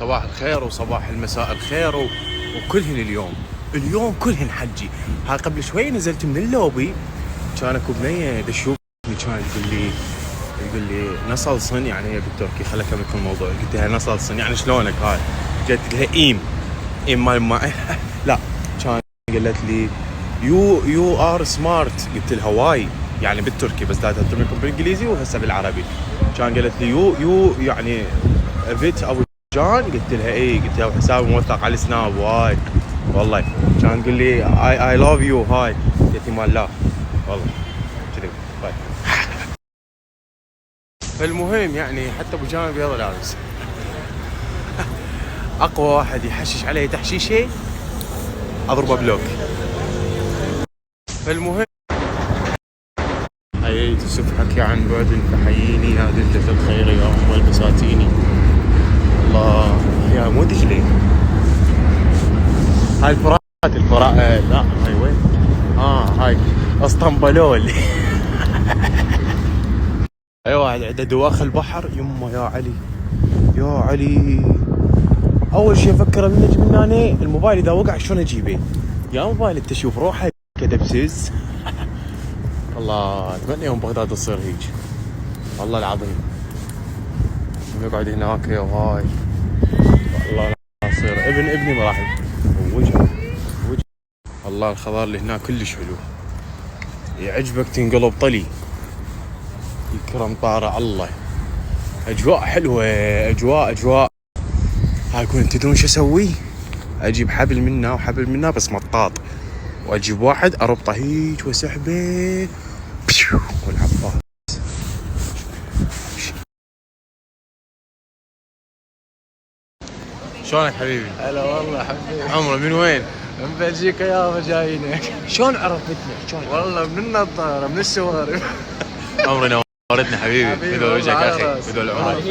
صباح الخير وصباح المساء الخير وكلهن اليوم كلهن حجي. ها قبل شوي نزلت من اللوبي، كان اكو بنيه دشوفني كان يقول لي نصل صن يعني هي بالتركي. خليك اكمل الموضوع. قلت لها نصل صن يعني شلونك هاي؟ قلت لها ايم مال ما لا، كان قالت لي يو ار سمارت. قلت لها واي يعني بالتركي، بس داتها تركي بالانجليزي وهسه بالعربي. كان قالت لي يو يعني بيت ابو جان. قلت لها اي، قلت لها حسابي موثق على السناب واي والله. كان تقول لي اي لاف يو هاي. قلت لي مال لا والله كذي طيب. فالمهم يعني حتى ابو جان بيض لابس اقوى واحد يحشش عليه تحشيشه اضربه بلوك. فالمهم حييت سبحك عن بعد فحييني يا دلة الخير يا ام البساتيني. الله يا مو دجلي هاي الفرات لا هاي وين؟ هاي اسطنبلول اي واحد عنده دواخل البحر. يمه يا علي اول شيء افكر من نجي من هنا الموبايل اذا وقع شلون اجيبه؟ يا موبايل انت شوف روحه كدبسز الله اتمنى يوم بغداد تصير هيك والله العظيم. يقعد هناك يا هاي والله لا يصير ابني ما راح وجه والله. الخضار اللي هناك كلش حلو يعجبك تنقلب طلي يكرم طارع الله. اجواء حلوه اجواء. هاي كون تدرون شو اسوي؟ اجيب حبل منا وحبل منا بس مطاط، واجيب واحد اربطه هيك وسحبه والعباس. شلونك حبيبي؟ هلا والله حبيبي. عمره من وين؟ من بلجيكا يابا جايينك. شلون عرفتنا؟ شلون؟ والله من النظارة من الشوارع. عمري نورتنا حبيبي. بدو وجهك يا اخي بدو العمر.